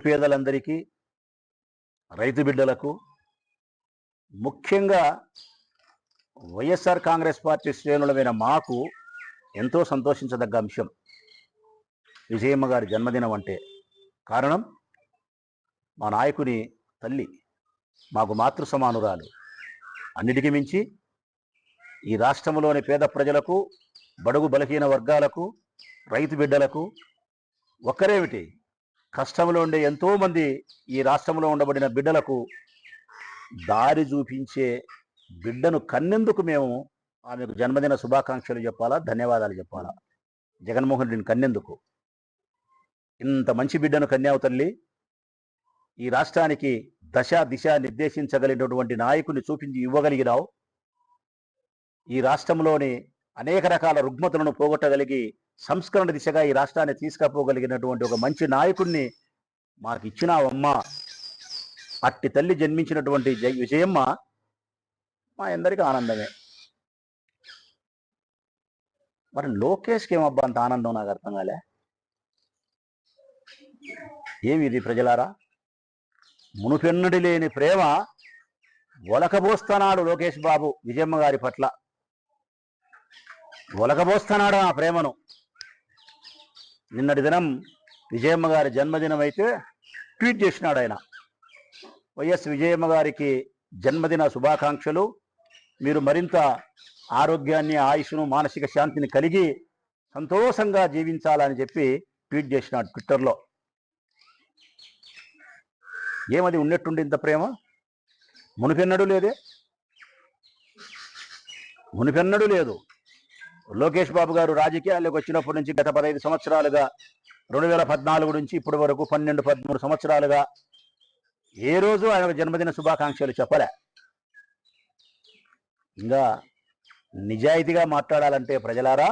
నిరుపేదలందరికీ, రైతు బిడ్డలకు, ముఖ్యంగా వైఎస్ఆర్ కాంగ్రెస్ పార్టీ శ్రేణులమైన మాకు ఎంతో సంతోషించదగ్గ అంశం విజయమ్మ గారి జన్మదినం అంటే. కారణం, మా నాయకుని తల్లి మాకు మాతృ సమానురాలు. అన్నిటికీ మించి ఈ రాష్ట్రంలోని పేద ప్రజలకు, బడుగు బలహీన వర్గాలకు, రైతు బిడ్డలకు, ఒక్కరేమిటి కష్టంలో ఉండే ఎంతోమంది ఈ రాష్ట్రంలో ఉండబడిన బిడ్డలకు దారి చూపించే బిడ్డను కన్నెందుకు మేము ఆమెకు జన్మదిన శుభాకాంక్షలు చెప్పాలా, ధన్యవాదాలు చెప్పాలా? జగన్మోహన్ రెడ్డిని కన్నెందుకు? ఇంత మంచి బిడ్డను కన్యావు తల్లి, ఈ రాష్ట్రానికి దశ దిశ నిర్దేశించగలిగినటువంటి నాయకుని చూపించి ఇవ్వగలిగినావు. ఈ రాష్ట్రంలోని అనేక రకాల రుగ్మతులను పోగొట్టగలిగి సంస్కరణ దిశగా ఈ రాష్ట్రాన్ని తీసుకుపోగలిగినటువంటి ఒక మంచి నాయకుడిని మాకు ఇచ్చినావమ్మా. అట్టి తల్లి జన్మించినటువంటి విజయమ్మ మా అందరికీ ఆనందమే. మరి లోకేష్కి ఏమబ్బా అంత ఆనందం? నాకు అర్థం కాలే. ఏమి ఇది ప్రజలారా? మునుపెన్నడి లేని ప్రేమ ఒలకబోస్తున్నాడు లోకేష్ బాబు విజయమ్మ గారి పట్ల. ఒలకబోస్తున్నాడు ఆ ప్రేమను. నిన్నటి దినం విజయమ్మ గారి జన్మదినం అయితే ట్వీట్ చేసినాడు ఆయన. వైఎస్ విజయమ్మ గారికి జన్మదిన శుభాకాంక్షలు. మీరు మరింత ఆరోగ్యాన్ని, ఆయుష్ను, మానసిక శాంతిని కలిగి సంతోషంగా జీవించాలని చెప్పి ట్వీట్ చేసినాడు ట్విట్టర్లో. ఏమది ఉన్నట్టుండి ఇంత ప్రేమ? మునిపెన్నడూ లేదే, మునిపెన్నడూ లేదు. లోకేష్ బాబు గారు రాజకీయాల్లోకి వచ్చినప్పటి నుంచి గత 15 సంవత్సరాలుగా, 2014 నుంచి ఇప్పటి వరకు 12-13 సంవత్సరాలుగా ఏ రోజు ఆయన జన్మదిన శుభాకాంక్షలు చెప్పలే. ఇంకా నిజాయితీగా మాట్లాడాలంటే ప్రజలారా,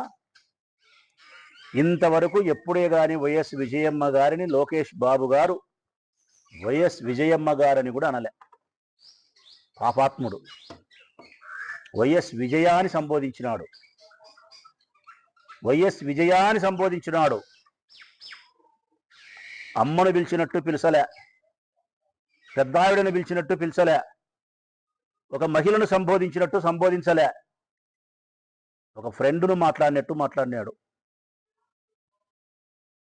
ఇంతవరకు ఎప్పుడే కానీ వైఎస్ విజయమ్మ గారిని లోకేష్ బాబు గారు వైఎస్ విజయమ్మ గారని కూడా అనలే. పాపాత్ముడు. వైఎస్ విజయాన్ని సంబోధించినాడు. వైఎస్ విజయాన్ని సంబోధించినాడు. అమ్మను పిలిచినట్టు పిలిచలే, పెద్దావిడను పిలిచినట్టు పిలిచలే, ఒక మహిళను సంబోధించినట్టు సంబోధించలే, ఒక ఫ్రెండ్ను మాట్లాడినట్టు మాట్లాడినాడు,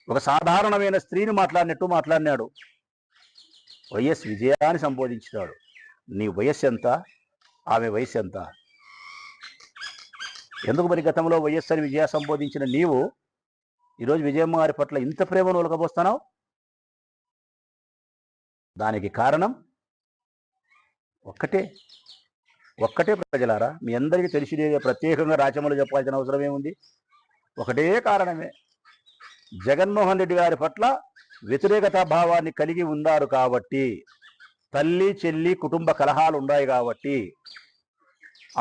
ఒక సాధారణమైన స్త్రీని మాట్లాడినట్టు మాట్లాడినాడు. వైఎస్ విజయాన్ని సంబోధించినాడు. నీ వయస్సు ఎంత? ఆమె వయస్సు ఎంత? ఎందుకు మరి గతంలో వైఎస్ అని విజయ సంబోధించిన నీవు ఈరోజు విజయమ్మ గారి పట్ల ఇంత ప్రేమను ఒలకబోస్తున్నావు? దానికి కారణం ఒక్కటే ప్రజలారా, మీ అందరికీ తెలిసిదే. ప్రత్యేకంగా రాచమలు చెప్పాల్సిన అవసరం ఏముంది? ఒకటే కారణమే. జగన్మోహన్ రెడ్డి గారి పట్ల వ్యతిరేకతా భావాన్ని కలిగి ఉన్నారు కాబట్టి, తల్లి చెల్లి కుటుంబ కలహాలు ఉన్నాయి కాబట్టి,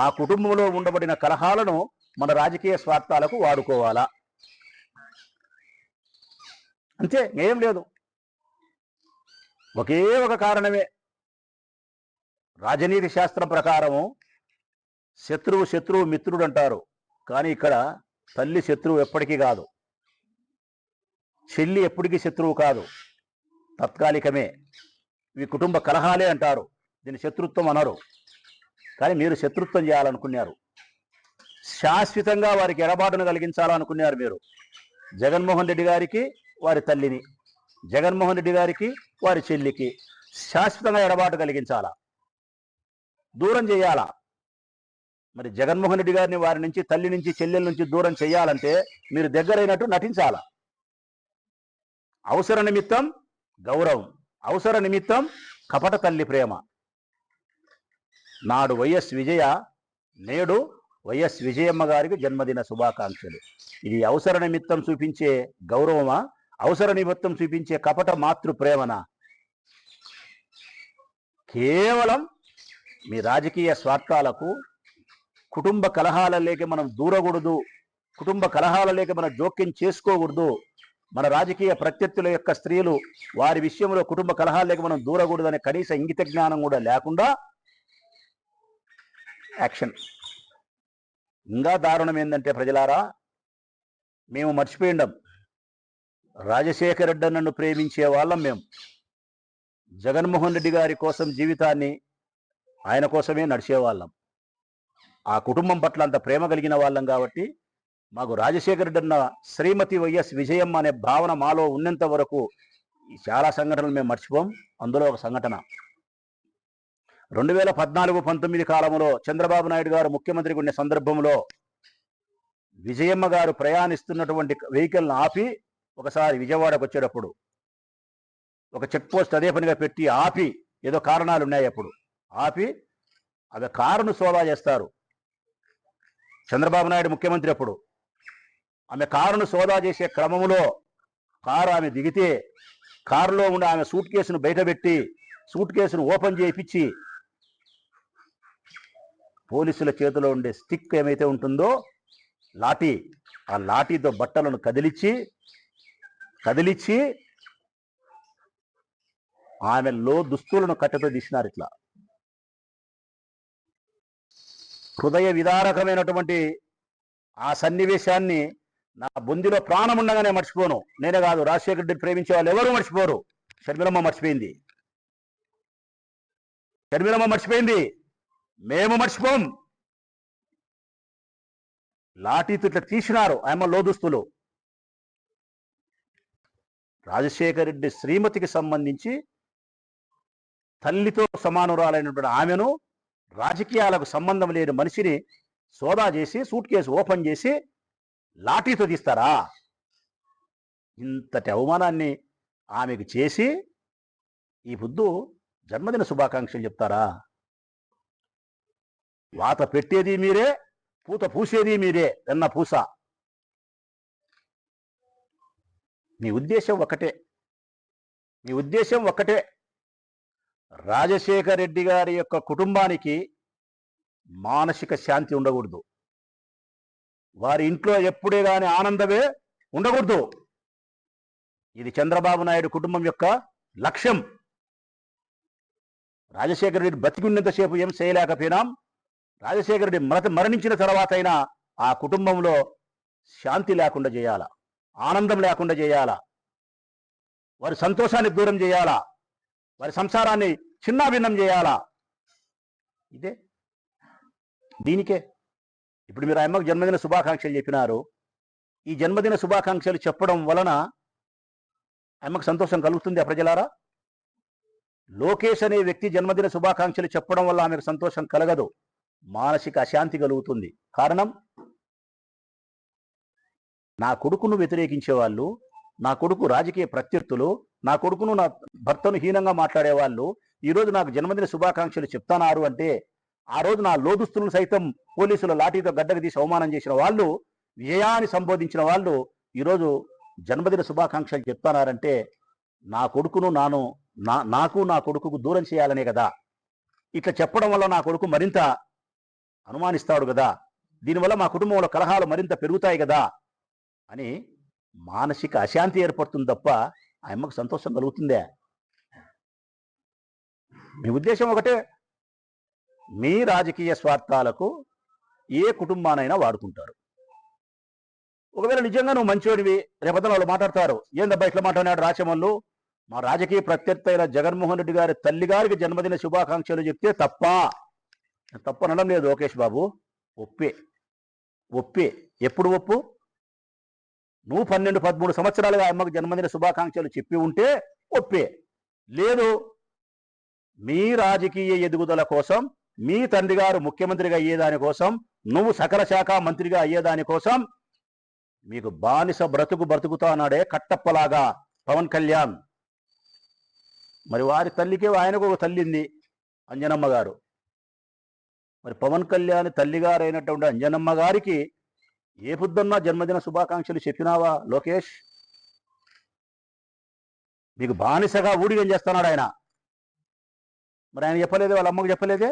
ఆ కుటుంబంలో ఉండబడిన కలహాలను మన రాజకీయ స్వార్థాలకు వాడుకోవాలా, అంతే, ఏం లేదు. ఒకే ఒక కారణమే. రాజనీతి శాస్త్రం ప్రకారము శత్రువు మిత్రుడు అంటారు. కానీ ఇక్కడ తల్లి శత్రువు ఎప్పటికీ కాదు, చెల్లి ఎప్పటికీ శత్రువు కాదు, తాత్కాలికమే. ఇవి కుటుంబ కలహాలే అంటారు, దీన్ని శత్రుత్వం అనరు. కానీ మీరు శత్రుత్వం చేయాలనుకున్నారు, శాశ్వతంగా వారికి ఎడబాటును కలిగించాలనుకున్నారు మీరు. జగన్మోహన్ రెడ్డి గారికి వారి తల్లిని, జగన్మోహన్ రెడ్డి గారికి వారి చెల్లికి శాశ్వతంగా ఎడబాటు కలిగించాలా, దూరం చేయాలా. మరి జగన్మోహన్ రెడ్డి గారిని వారి నుంచి, తల్లి నుంచి, చెల్లెల నుంచి దూరం చేయాలంటే మీరు దగ్గరైనట్టు నటించాలా. అవసర నిమిత్తం గౌరవం, అవసర నిమిత్తం కపట తల్లి ప్రేమ. నాడు వైఎస్ విజయ, నేడు వైఎస్ విజయమ్మ గారికి జన్మదిన శుభాకాంక్షలు. ఇది అవసర నిమిత్తం చూపించే గౌరవమా, అవసర నిమిత్తం చూపించే కపట మాతృ ప్రేమనా? కేవలం మీ రాజకీయ స్వార్థాలకు, కుటుంబ కలహాలలోకి మనం దూరకూడదు, కుటుంబ కలహాలలోకి మనం జోక్యం చేసుకోకూడదు, మన రాజకీయ ప్రత్యర్థుల యొక్క స్త్రీలు వారి విషయంలో కుటుంబ కలహాలలోకి మనం దూరకూడదనే కనీస ఇంగిత జ్ఞానం కూడా లేకుండా యాక్షన్. ఇంకా దారుణం ఏంటంటే ప్రజలారా, మేము మర్చిపోయిండం, రాజశేఖర రెడ్డి నన్ను ప్రేమించే వాళ్ళం మేము. జగన్మోహన్ రెడ్డి గారి కోసం జీవితాన్ని ఆయన కోసమే నడిచేవాళ్ళం. ఆ కుటుంబం పట్ల అంత ప్రేమ కలిగిన వాళ్ళం కాబట్టి మాకు రాజశేఖర రెడ్డి అన్న శ్రీమతి వైఎస్ విజయమ్మ అనే భావన మాలో ఉన్నంత వరకు చాలా సంఘటనలు మేము మర్చిపోం. అందులో ఒక సంఘటన 2014-19 కాలంలో చంద్రబాబు నాయుడు గారు ముఖ్యమంత్రిగా ఉండే సందర్భంలో విజయమ్మ గారు ప్రయాణిస్తున్నటువంటి వెహికల్ని ఆపి ఒకసారి విజయవాడకు వచ్చేటప్పుడు ఒక చెక్ పోస్ట్ అదే పనిగా పెట్టి ఆపి, ఏదో కారణాలు ఉన్నాయి అప్పుడు ఆపి అవి కారును సోదా చేస్తారు. చంద్రబాబు నాయుడు ముఖ్యమంత్రి అప్పుడు ఆమె కారును సోదా చేసే క్రమంలో కారు ఆమె దిగితే కారులో ఉండి ఆమె సూట్ కేసును బయటపెట్టి సూట్ కేసును ఓపెన్ చేయించి పోలీసుల చేతిలో ఉండే స్టిక్ ఏమైతే ఉంటుందో లాఠీ, ఆ లాఠీతో బట్టలను కదిలిచ్చి ఆమెలో దుస్తులను కట్టెతో తీసినారు. ఇట్లా హృదయ విదారకమైనటువంటి ఆ సన్నివేశాన్ని నా బొందిలో ప్రాణం ఉండగానే మర్చిపోను. నేనే కాదు, రాజశేఖర రెడ్డిని ప్రేమించే వాళ్ళు ఎవరు మర్చిపోరు. షర్మిలమ్మ మర్చిపోయింది, మేము మర్చిపోం. లాఠీతో ఇట్లా తీసినారు ఆమె లోదుస్తులు. రాజశేఖర రెడ్డి శ్రీమతికి సంబంధించి తల్లితో సమానురాలైనటువంటి ఆమెను రాజకీయాలకు సంబంధం లేని మనిషిని సోదా చేసి సూట్ కేసు ఓపెన్ చేసి లాఠీతో తీస్తారా? ఇంతటి అవమానాన్ని ఆమెకు చేసి ఈ బుద్ధు జన్మదిన శుభాకాంక్షలు చెప్తారా? వాత పెట్టేది మీరే, పూత పూసేది మీరే. ఎన్న పూస. మీ ఉద్దేశం ఒక్కటే, రాజశేఖర రెడ్డి గారి యొక్క కుటుంబానికి మానసిక శాంతి ఉండకూడదు. వారి ఇంట్లో ఎప్పుడే కానీ ఆనందమే ఉండకూడదు. ఇది చంద్రబాబు నాయుడు కుటుంబం యొక్క లక్ష్యం. రాజశేఖర రెడ్డి బతికున్నంతసేపు ఏం చేయలేకపోయినాం. రాజశేఖర రెడ్డి మరణించిన తర్వాత అయినా ఆ కుటుంబంలో శాంతి లేకుండా చేయాలా, ఆనందం లేకుండా చేయాలా, వారి సంతోషాన్ని దూరం చేయాలా, వారి సంసారాన్ని చిన్నాభిన్నం చేయాలా. ఇదే దీనికే ఇప్పుడు మీరు అమ్మకు జన్మదిన శుభాకాంక్షలు చెప్పినారు. ఈ జన్మదిన శుభాకాంక్షలు చెప్పడం వలన అమ్మకు సంతోషం కలుగుతుంది. ప్రజలారా, లోకేష్ అనే వ్యక్తి జన్మదిన శుభాకాంక్షలు చెప్పడం వల్ల ఆమెకు సంతోషం కలగదు, మానసిక అశాంతి కలుగుతుంది. కారణం, నా కొడుకును వ్యతిరేకించే వాళ్ళు, నా కొడుకు రాజకీయ ప్రత్యర్థులు, నా కొడుకును నా భర్తను హీనంగా మాట్లాడే వాళ్ళు ఈరోజు నాకు జన్మదిన శుభాకాంక్షలు చెప్తానారు అంటే, ఆ రోజు నా లోదుస్తులను సైతం పోలీసుల లాఠీతో గడ్డకు తీసి అవమానం చేసిన వాళ్ళు, వ్యయాన్ని సంబోధించిన వాళ్ళు ఈరోజు జన్మదిన శుభాకాంక్షలు చెప్తానారంటే నా కొడుకును నాకు నా కొడుకుకు దూరం చేయాలనే కదా. ఇట్లా చెప్పడం వల్ల నా కొడుకు మరింత అనుమానిస్తాడు కదా, దీనివల్ల మా కుటుంబంలో కలహాలు మరింత పెరుగుతాయి కదా అని మానసిక అశాంతి ఏర్పడుతుంది తప్ప ఆ అమ్మకు సంతోషం కలుగుతుందే? మీ ఉద్దేశం ఒకటే, మీ రాజకీయ స్వార్థాలకు ఏ కుటుంబానైనా వాడుకుంటారు. ఒకవేళ నిజంగా నువ్వు మంచోడివి, రేపొద్దున వాళ్ళు మాట్లాడతారు, ఏందబ్బా ఇట్లా మాట్లాడినాడు రాచమల్లు, మా రాజకీయ ప్రత్యర్థి అయిన జగన్మోహన్ రెడ్డి గారి తల్లి గారికి జన్మదిన శుభాకాంక్షలు చెప్తే తప్పనడం లేదు లోకేష్ బాబు. ఒప్పే. ఎప్పుడు ఒప్పు? నువ్వు 12-13 సంవత్సరాలుగా అమ్మకు జన్మదిన శుభాకాంక్షలు చెప్పి ఉంటే ఒప్పే. లేదు, మీ రాజకీయ ఎదుగుదల కోసం, మీ తండ్రి గారు ముఖ్యమంత్రిగా అయ్యేదాని కోసం, నువ్వు సకల శాఖ మంత్రిగా అయ్యేదాని కోసం మీకు బానిస బ్రతుకుతా అన్నాడే కట్టప్పలాగా పవన్ కళ్యాణ్. మరి వారి తల్లికి ఆయనకు ఒక తల్లింది, అంజనమ్మ గారు. మరి పవన్ కళ్యాణ్ తల్లిగారు అయినటువంటి అంజనమ్మ గారికి ఏ పొద్దున్నా జన్మదిన శుభాకాంక్షలు చెప్పినావా లోకేష్? మీకు బానిసగా ఊడిగం చేస్తున్నాడు ఆయన. మరి ఆయన చెప్పలేదే, వాళ్ళ అమ్మకు చెప్పలేదే?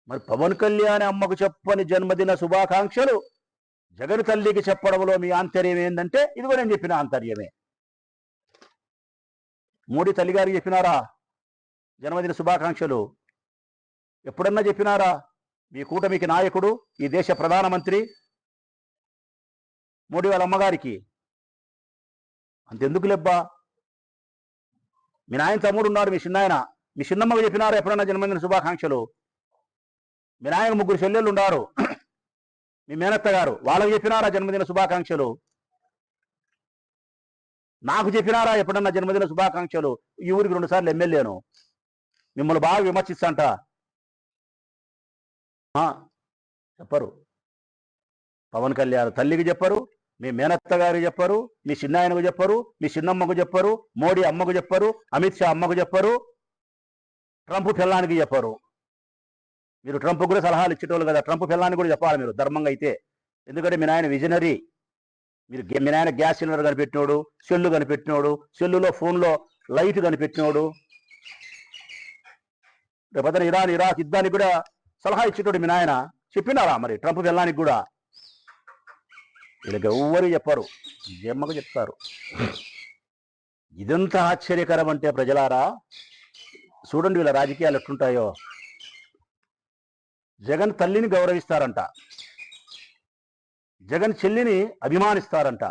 మరి పవన్ కళ్యాణ్ అమ్మకు చెప్పని జన్మదిన శుభాకాంక్షలు జగన్ తల్లికి చెప్పడంలో మీ ఆంతర్యం ఏంటంటే ఇదిగో నేను చెప్పిన ఆంతర్యమే. మోడీ తల్లిగారికి చెప్పినారా జన్మదిన శుభాకాంక్షలు? ఎప్పుడన్నా చెప్పినారా? మీ కూటమికి నాయకుడు, ఈ దేశ ప్రధానమంత్రి మోడీ వాళ్ళ అమ్మగారికి అంతెందుకు లెబ్బా? మీ నాయన తమ్ముడు ఉన్నారు, మీ చిన్నాయన, మీ చిన్నమ్మకు చెప్పినారు ఎప్పుడన్నా జన్మదిన శుభాకాంక్షలు? మీ నాయన ముగ్గురు చెల్లెళ్ళు ఉన్నారు, మీ మేనత్త గారు, వాళ్ళకి చెప్పినారా జన్మదిన శుభాకాంక్షలు? నాకు చెప్పినారా ఎప్పుడన్నా జన్మదిన శుభాకాంక్షలు? ఈ ఊరికి 2 సార్లు ఎమ్మెల్యేను, మిమ్మల్ని బాగా విమర్శిస్తాంట. చెప్పరు. పవన్ కళ్యాణ్ తల్లికి చెప్పరు, మీ మేనత్త గారికి చెప్పరు, మీ చిన్నాయనకు చెప్పరు, మీ చిన్నమ్మకు చెప్పరు, మోడీ అమ్మకు చెప్పరు, అమిత్ షా అమ్మకు చెప్పరు, ట్రంప్ పిల్లానికి చెప్పరు. మీరు ట్రంప్ కూడా సలహాలు ఇచ్చేటోళ్ళు కదా, ట్రంప్ పిల్లానికి కూడా చెప్పాలి మీరు ధర్మంగా అయితే. ఎందుకంటే మీ నాయన విజనరీ. మీ నాయన గ్యాస్ సిలిండర్ కనిపెట్టినోడు, సెల్లు కనిపెట్టినోడు, సెల్లులో ఫోన్లో లైట్ కనిపెట్టినోడు, రేపొద్దున ఇరాక్ యుద్ధానికి కూడా సలహా ఇచ్చేటోడు మీ నాయన. చెప్పినారా మరి ట్రంప్ పిల్లానికి కూడా? వీళ్ళకి ఎవ్వరు చెప్పరు, జమ్మకు చెప్తారు. ఇదంత ఆశ్చర్యకరం అంటే ప్రజలారా, చూడండి వీళ్ళ రాజకీయాలు ఎట్లుంటాయో. జగన్ తల్లిని గౌరవిస్తారంట, జగన్ చెల్లిని అభిమానిస్తారంట,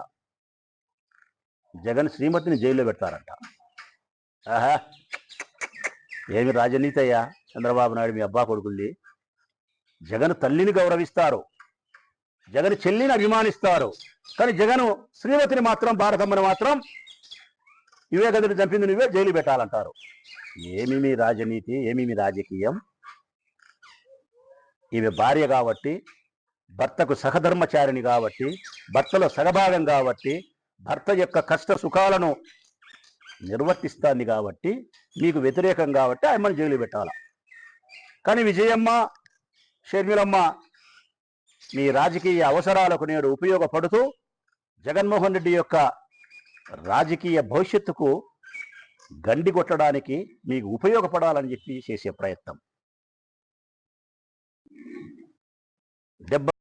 జగన్ శ్రీమతిని జైల్లో పెడతారంట. ఆహా, ఏమి రాజనీతి అయ్యా చంద్రబాబు నాయుడు మీ అబ్బా కొడుకుల్ని. జగన్ తల్లిని గౌరవిస్తారు, జగన్ చెల్లిని అభిమానిస్తారు, కానీ జగన్ శ్రీమతిని మాత్రం, భారతమ్మని మాత్రం వివేకానందుని చంపింది నువ్వే, జైలు పెట్టాలంటారు. ఏమి మీ రాజనీతి, ఏమి మీ రాజకీయం? ఈమె భార్య కాబట్టి, భర్తకు సహధర్మచారిణి కాబట్టి, భర్తలో సగభాగం కాబట్టి, భర్త యొక్క కష్ట సుఖాలను నిర్వర్తిస్తాంది కాబట్టి, మీకు వ్యతిరేకం కాబట్టి ఆమెను జైలు పెట్టాల. కానీ విజయమ్మ, షర్మిలమ్మ మీ రాజకీయ అవసరాలకు నేడు ఉపయోగపడుతూ జగన్మోహన్ రెడ్డి యొక్క రాజకీయ భవిష్యత్తుకు గండి కొట్టడానికి మీకు ఉపయోగపడాలని చెప్పి చేసే ప్రయత్నం.